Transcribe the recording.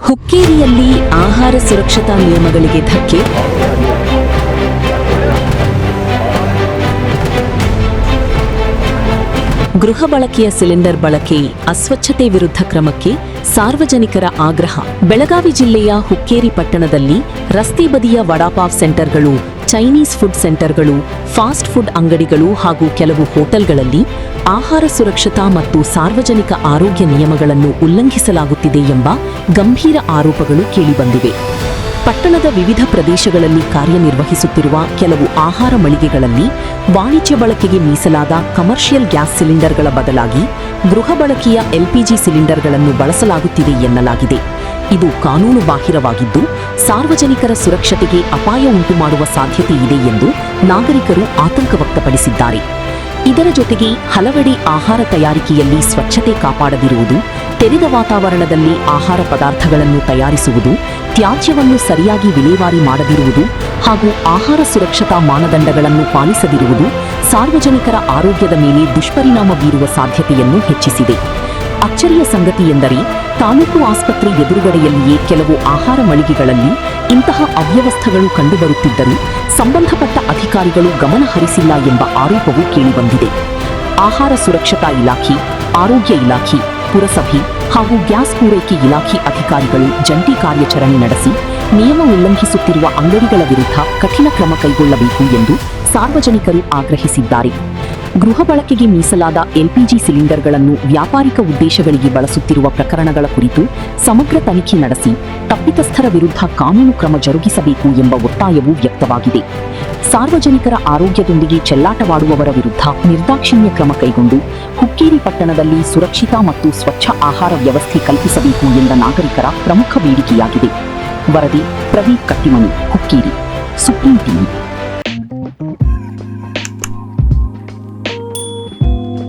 ಹುಕ್ಕೇರಿಯಲ್ಲಿ ಆಹಾರ ಸುರಕ್ಷತಾ ನಿಯಮಗಳಿಗೆ ಧಕ್ಕೆ. ಗೃಹ ಬಳಕೆಯ ಸಿಲಿಂಡರ್ ಬಳಕೆ ಅಸ್ವಚ್ಛತೆ ವಿರುದ್ಧ ಕ್ರಮಕ್ಕೆ ಸಾರ್ವಜನಿಕರ ಆಗ್ರಹ. ಬೆಳಗಾವಿ ಜಿಲ್ಲೆಯ ಹುಕ್ಕೇರಿ ಪಟ್ಟಣದಲ್ಲಿ ರಸ್ತೆ ಬದಿಯ ವಡಾಪಾವ್ ಸೆಂಟರ್ಗಳು, ಚೈನೀಸ್ ಫುಡ್ ಸೆಂಟರ್ಗಳು, ಫಾಸ್ಟ್ ಫುಡ್ ಅಂಗಡಿಗಳು ಹಾಗೂ ಕೆಲವು ಹೋಟೆಲ್ಗಳಲ್ಲಿ ಆಹಾರ ಸುರಕ್ಷತಾ ಮತ್ತು ಸಾರ್ವಜನಿಕ ಆರೋಗ್ಯ ನಿಯಮಗಳನ್ನು ಉಲ್ಲಂಘಿಸಲಾಗುತ್ತಿದೆ ಎಂಬ ಗಂಭೀರ ಆರೋಪಗಳು ಕೇಳಿಬಂದಿವೆ. ಪಟ್ಟಣದ ವಿವಿಧ ಪ್ರದೇಶಗಳಲ್ಲಿ ಕಾರ್ಯನಿರ್ವಹಿಸುತ್ತಿರುವ ಕೆಲವು ಆಹಾರ ಮಳಿಗೆಗಳಲ್ಲಿ ವಾಣಿಜ್ಯ ಬಳಕೆಗೆ ಮೀಸಲಾದ ಕಮರ್ಷಿಯಲ್ ಗ್ಯಾಸ್ ಸಿಲಿಂಡರ್ಗಳ ಬದಲಾಗಿ ಗೃಹ ಬಳಕೆಯ ಎಲ್ಪಿಜಿ ಸಿಲಿಂಡರ್ಗಳನ್ನು ಬಳಸಲಾಗುತ್ತಿದೆ ಎನ್ನಲಾಗಿದೆ. ಇದು ಕಾನೂನು ಬಾಹಿರವಾಗಿದ್ದು ಸಾರ್ವಜನಿಕರ ಸುರಕ್ಷತೆಗೆ ಅಪಾಯ ಉಂಟುಮಾಡುವ ಸಾಧ್ಯತೆ ಇದೆ ಎಂದು ನಾಗರಿಕರು ಆತಂಕ ವ್ಯಕ್ತಪಡಿಸಿದ್ದಾರೆ. ಇದರ ಜೊತೆಗೆ ಹಲವೆಡೆ ಆಹಾರ ತಯಾರಿಕೆಯಲ್ಲಿ ಸ್ವಚ್ಛತೆ ಕಾಪಾಡದಿರುವುದು, ತೆರೆದ ವಾತಾವರಣದಲ್ಲಿ ಆಹಾರ ಪದಾರ್ಥಗಳನ್ನು ತಯಾರಿಸುವುದು, ತ್ಯಾಜ್ಯವನ್ನು ಸರಿಯಾಗಿ ವಿಲೇವಾರಿ ಮಾಡದಿರುವುದು ಹಾಗೂ ಆಹಾರ ಸುರಕ್ಷತಾ ಮಾನದಂಡಗಳನ್ನು ಪಾಲಿಸದಿರುವುದು ಸಾರ್ವಜನಿಕರ ಆರೋಗ್ಯದ ಮೇಲೆ ದುಷ್ಪರಿಣಾಮ ಬೀರುವ ಸಾಧ್ಯತೆಯನ್ನು ಹೆಚ್ಚಿಸಿದೆ. ಅಚ್ಚರಿಯ ಸಂಗತಿ ಎಂದರೆ ತಾಲೂಕು ಆಸ್ಪತ್ರೆ ಎದುರುಗಡೆಯಲ್ಲಿಯೇ ಕೆಲವು ಆಹಾರ ಮಳಿಗೆಗಳಲ್ಲಿ ಇಂತಹ ಅವ್ಯವಸ್ಥೆಗಳು ಕಂಡುಬರುತ್ತಿದ್ದರೂ ಸಂಬಂಧಪಟ್ಟ ಅಧಿಕಾರಿಗಳು ಗಮನ ಹರಿಸಿಲ್ಲ ಎಂಬ ಆರೋಪವೂ ಕೇಳಿಬಂದಿದೆ. ಆಹಾರ ಸುರಕ್ಷತಾ ಇಲಾಖೆ, ಆರೋಗ್ಯ ಇಲಾಖೆ, ಪುರಸಭೆ ಹಾಗೂ ಗ್ಯಾಸ್ ಪೂರೈಕೆ ಇಲಾಖೆ ಅಧಿಕಾರಿಗಳು ಜಂಟಿ ಕಾರ್ಯಾಚರಣೆ ನಡೆಸಿ ನಿಯಮ ಉಲ್ಲಂಘಿಸುತ್ತಿರುವ ಅಂಗಡಿಗಳ ವಿರುದ್ಧ ಕಠಿಣ ಕ್ರಮ ಕೈಗೊಳ್ಳಬೇಕು ಎಂದು ಸಾರ್ವಜನಿಕರು ಆಗ್ರಹಿಸಿದ್ದಾರೆ. ಗೃಹ ಬಳಕೆಗೆ ಮೀಸಲಾದ ಎಲ್ಪಿಜಿ ಸಿಲಿಂಡರ್ಗಳನ್ನು ವ್ಯಾಪಾರಿಕ ಉದ್ದೇಶಗಳಿಗೆ ಬಳಸುತ್ತಿರುವ ಪ್ರಕರಣಗಳ ಕುರಿತು ಸಮಗ್ರ ತನಿಖೆ ನಡೆಸಿ ತಪ್ಪಿತಸ್ಥರ ವಿರುದ್ಧ ಕಾನೂನು ಕ್ರಮ ಜರುಗಿಸಬೇಕು ಎಂಬ ಒತ್ತಾಯವೂ ವ್ಯಕ್ತವಾಗಿದೆ. ಸಾರ್ವಜನಿಕರ ಆರೋಗ್ಯದೊಂದಿಗೆ ಚೆಲ್ಲಾಟವಾಡುವವರ ವಿರುದ್ಧ ನಿರ್ದಾಕ್ಷಿಣ್ಯ ಕ್ರಮ ಕೈಗೊಂಡು ಹುಕ್ಕೇರಿ ಪಟ್ಟಣದಲ್ಲಿ ಸುರಕ್ಷಿತ ಮತ್ತು ಸ್ವಚ್ಛ ಆಹಾರ ವ್ಯವಸ್ಥೆ ಕಲ್ಪಿಸಬೇಕು ಎಂಬ ನಾಗರಿಕರ ಪ್ರಮುಖ ಬೇಡಿಕೆಯಾಗಿದೆ. ವರದಿ ಪ್ರದೀಪ್ ಕಟ್ಟಿಮನಿ, ಹುಕ್ಕೇರಿ, ಸುಪ್ರೀಂ ಟಿವಿ.